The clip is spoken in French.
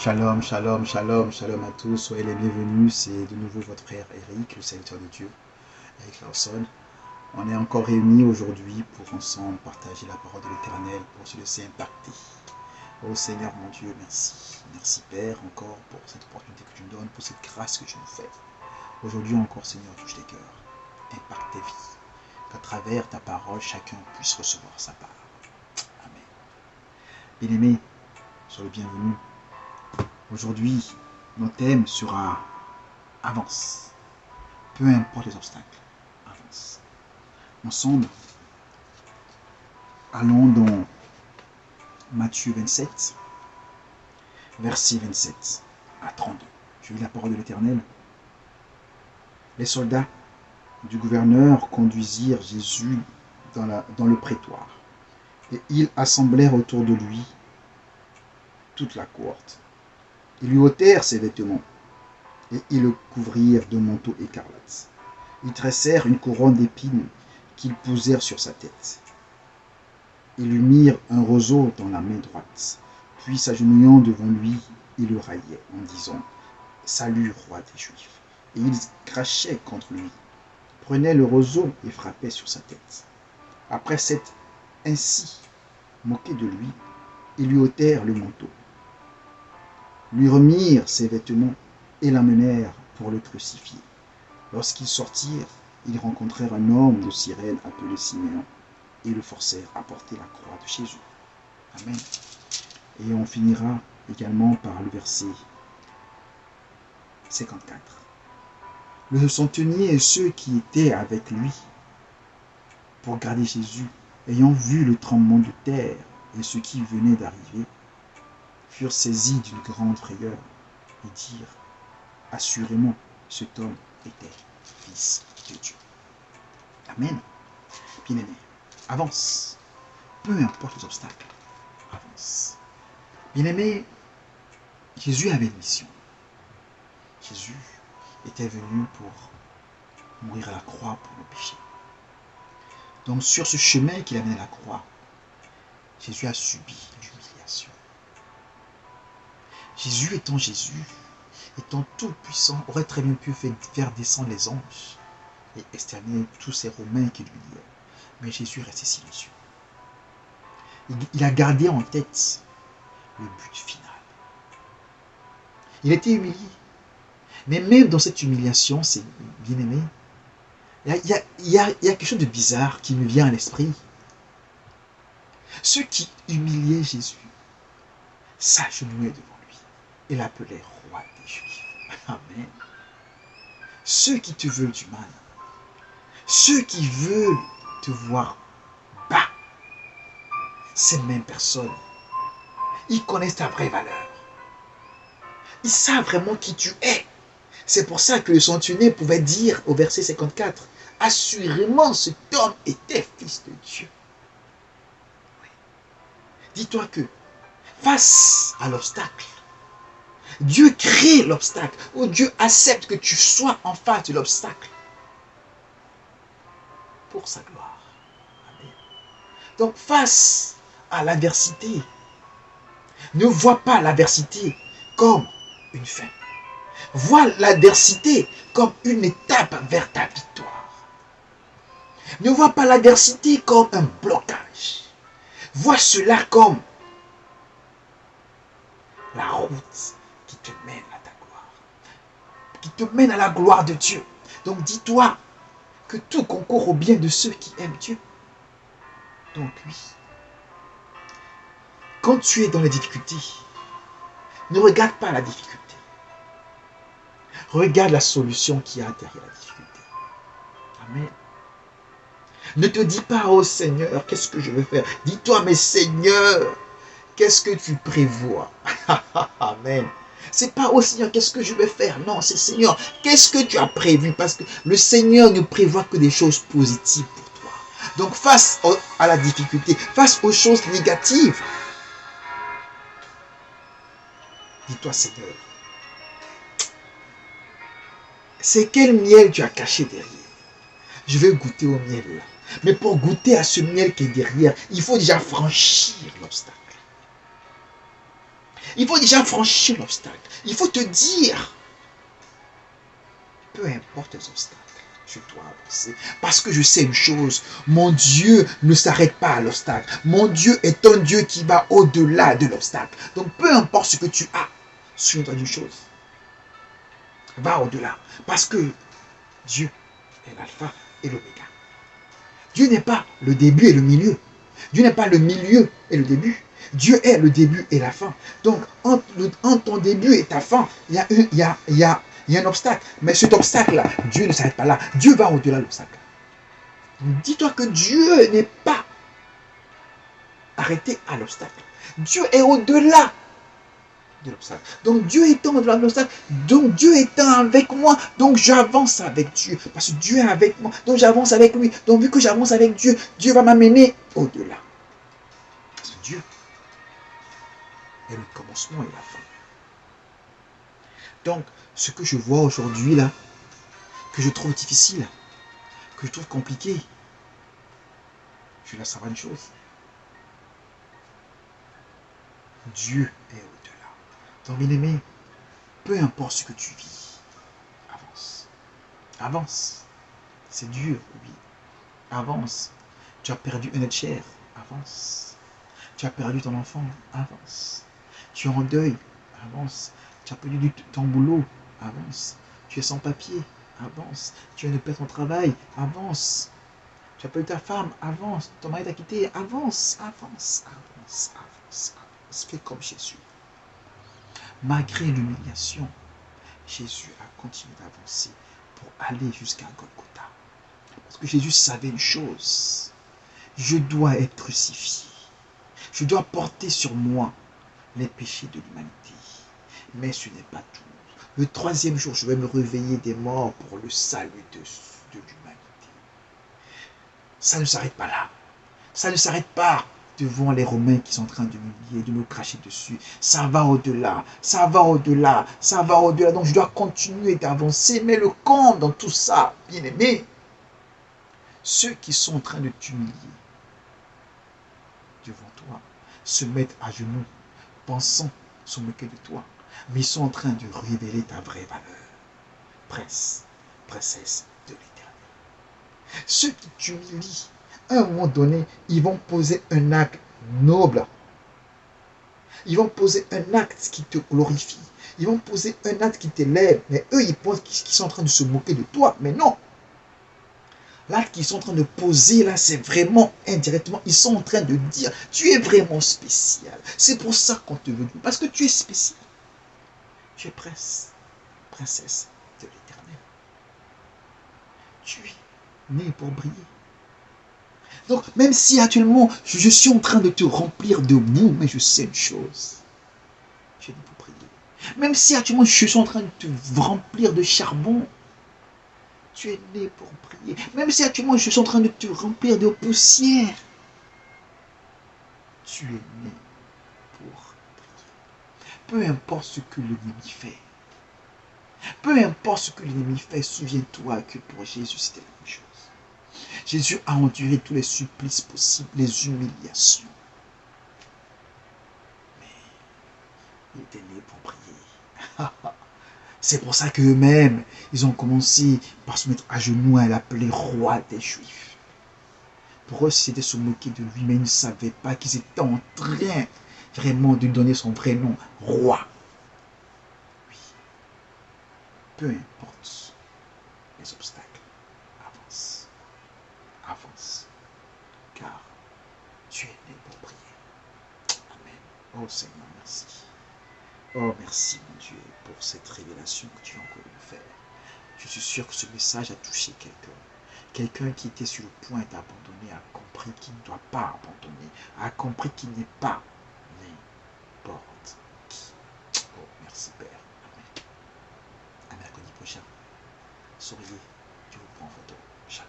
Shalom, shalom, shalom, shalom à tous, soyez les bienvenus, c'est de nouveau votre frère Eric, le serviteur de Dieu, Eric Lawson. On est encore réunis aujourd'hui pour ensemble partager la parole de l'Éternel, pour se laisser impacter. Oh Seigneur mon Dieu, merci. Merci Père encore pour cette opportunité que tu nous donnes, pour cette grâce que tu nous fais. Aujourd'hui encore Seigneur, touche tes cœurs, impacte tes vies, qu'à travers ta parole, chacun puisse recevoir sa part. Amen. Bien-aimés, soyez le bienvenu. Aujourd'hui, notre thème sera « Avance ». Peu importe les obstacles, avance. Ensemble, allons dans Matthieu 27, verset 27 à 32. Je lis la parole de l'Éternel. Les soldats du gouverneur conduisirent Jésus dans le prétoire, et ils assemblèrent autour de lui toute la cohorte. Ils lui ôtèrent ses vêtements, et ils le couvrirent de manteau écarlate. Ils tressèrent une couronne d'épines qu'ils posèrent sur sa tête. Ils lui mirent un roseau dans la main droite, puis s'agenouillant devant lui, ils le raillaient en disant « Salut, roi des Juifs !» Et ils crachaient contre lui, prenaient le roseau et frappaient sur sa tête. Après s'être ainsi moqués de lui, ils lui ôtèrent le manteau, lui remirent ses vêtements et l'amenèrent pour le crucifier. Lorsqu'ils sortirent, ils rencontrèrent un homme de Cyrène appelé Siméon et le forcèrent à porter la croix de Jésus. Amen. Et on finira également par le verset 54. Le centenier et ceux qui étaient avec lui pour garder Jésus, ayant vu le tremblement de terre et ce qui venait d'arriver, furent saisis d'une grande frayeur et dirent « Assurément, cet homme était fils de Dieu. » Amen. Bien-aimé, avance. Peu importe les obstacles, avance. Bien-aimé, Jésus avait une mission. Jésus était venu pour mourir à la croix pour nos péchés. Donc sur ce chemin qu'il a mené à la croix, Jésus a subi l'humiliation. Jésus étant tout puissant, aurait très bien pu faire descendre les anges et exterminer tous ces Romains qui lui liaient. Mais Jésus restait silencieux. Il a gardé en tête le but final. Il était humilié. Mais même dans cette humiliation, c'est bien aimé, il y a quelque chose de bizarre qui me vient à l'esprit. Ceux qui humiliaient Jésus s'agenouillaient devant lui et l'appelaient roi des Juifs. Amen. Ceux qui te veulent du mal, ceux qui veulent te voir bas, ces mêmes personnes, ils connaissent ta vraie valeur. Ils savent vraiment qui tu es. C'est pour ça que le centenier pouvait dire au verset 54, « Assurément, cet homme était fils de Dieu. » Oui. Dis-toi que face à l'obstacle, Dieu crée l'obstacle, ou Dieu accepte que tu sois en face de l'obstacle pour sa gloire. Amen. Donc face à l'adversité, ne vois pas l'adversité comme une fin. Vois l'adversité comme une étape vers ta victoire. Ne vois pas l'adversité comme un blocage. Vois cela comme la route qui te mène à ta gloire. Qui te mène à la gloire de Dieu. Donc dis-toi que tout concourt au bien de ceux qui aiment Dieu. Donc oui. Quand tu es dans les difficultés, ne regarde pas la difficulté. Regarde la solution qu'il y a derrière la difficulté. Amen. Ne te dis pas, oh Seigneur, qu'est-ce que je vais faire? Dis-toi, mais Seigneur, qu'est-ce que tu prévois? Amen. C'est pas, oh Seigneur, qu'est-ce que je vais faire? Non, c'est Seigneur, qu'est-ce que tu as prévu? Parce que le Seigneur ne prévoit que des choses positives pour toi. Donc face à la difficulté, face aux choses négatives, dis-toi, Seigneur, c'est quel miel tu as caché derrière? Je vais goûter au miel là. Mais pour goûter à ce miel qui est derrière, il faut déjà franchir l'obstacle. Il faut déjà franchir l'obstacle. Il faut te dire, peu importe les obstacles, je dois avancer. Parce que je sais une chose, mon Dieu ne s'arrête pas à l'obstacle. Mon Dieu est un Dieu qui va au-delà de l'obstacle. Donc peu importe ce que tu as, souviens-toi d'une chose. Va au-delà. Parce que Dieu est l'alpha et l'oméga. Dieu n'est pas le début et le milieu. Dieu n'est pas le milieu et le début. Dieu est le début et la fin. Donc, entre ton début et ta fin, il y a un obstacle. Mais cet obstacle-là, Dieu ne s'arrête pas là. Dieu va au-delà de l'obstacle. Dis-toi que Dieu n'est pas arrêté à l'obstacle. Dieu est au-delà de l'obstacle. Donc Dieu étant au-delà de l'obstacle, donc Dieu étant avec moi, donc j'avance avec Dieu. Parce que Dieu est avec moi, donc j'avance avec lui. Donc vu que j'avance avec Dieu, Dieu va m'amener au-delà. Parce que Dieu est le commencement et la fin. Donc, ce que je vois aujourd'hui là, que je trouve difficile, que je trouve compliqué, je dois savoir une chose. Dieu est au-delà. Donc, bien aimé, peu importe ce que tu vis, avance. Avance. C'est dur, oui. Avance. Tu as perdu un être cher, avance. Tu as perdu ton enfant, avance. Tu es en deuil, avance. Tu as perdu ton boulot, avance. Tu es sans papier, avance. Tu viens de perdre ton travail, avance. Tu as perdu ta femme, avance. Ton mari t'a quitté, avance, avance, avance, avance, avance. Fais comme Jésus. Malgré l'humiliation, Jésus a continué d'avancer pour aller jusqu'à Golgotha. Parce que Jésus savait une chose. Je dois être crucifié. Je dois porter sur moi les péchés de l'humanité. Mais ce n'est pas tout. Le troisième jour, je vais me réveiller des morts pour le salut de l'humanité. Ça ne s'arrête pas là. Ça ne s'arrête pas devant les Romains qui sont en train de m'humilier, de me cracher dessus. Ça va au-delà, ça va au-delà, ça va au-delà. Donc je dois continuer d'avancer. Mais le comble dans tout ça, bien aimé, ceux qui sont en train de t'humilier devant toi se mettent à genoux, pensant se moquer de toi, mais ils sont en train de révéler ta vraie valeur. Princesse de l'Éternel. Ceux qui t'humilient, à un moment donné, ils vont poser un acte noble. Ils vont poser un acte qui te glorifie. Ils vont poser un acte qui t'élève. Mais eux, ils pensent qu'ils sont en train de se moquer de toi. Mais non. L'acte qu'ils sont en train de poser là, c'est vraiment indirectement, ils sont en train de dire, tu es vraiment spécial. C'est pour ça qu'on te veut, parce que tu es spécial. Tu es princesse de l'Éternel. Tu es né pour briller. Donc, même si actuellement, je suis en train de te remplir de boue, mais je sais une chose. Tu es né pour briller. Même si actuellement, je suis en train de te remplir de charbon, tu es né pour prier. Même si actuellement je suis en train de te remplir de poussière, tu es né pour prier. Peu importe ce que l'ennemi fait. Peu importe ce que l'ennemi fait, souviens-toi que pour Jésus, c'était la même chose. Jésus a enduré tous les supplices possibles, les humiliations. Mais il était né pour prier. C'est pour ça qu'eux-mêmes, ils ont commencé par se mettre à genoux et l'appeler roi des Juifs. Pour eux, c'était se moquer de lui, mais ils ne savaient pas qu'ils étaient en train vraiment de lui donner son vrai nom, roi. Oui. Peu importe les obstacles, avance. Avance. Car tu es né pour prier. Amen. Oh Seigneur, merci. Oh merci mon Dieu pour cette révélation que tu as encore nous faire. Je suis sûr que ce message a touché quelqu'un. Quelqu'un qui était sur le point d'abandonner a compris qu'il ne doit pas abandonner, a compris qu'il n'est pas n'importe qui. Oh, merci Père. Amen. À mercredi prochain. Souriez, je vous prends en photo. Shalom.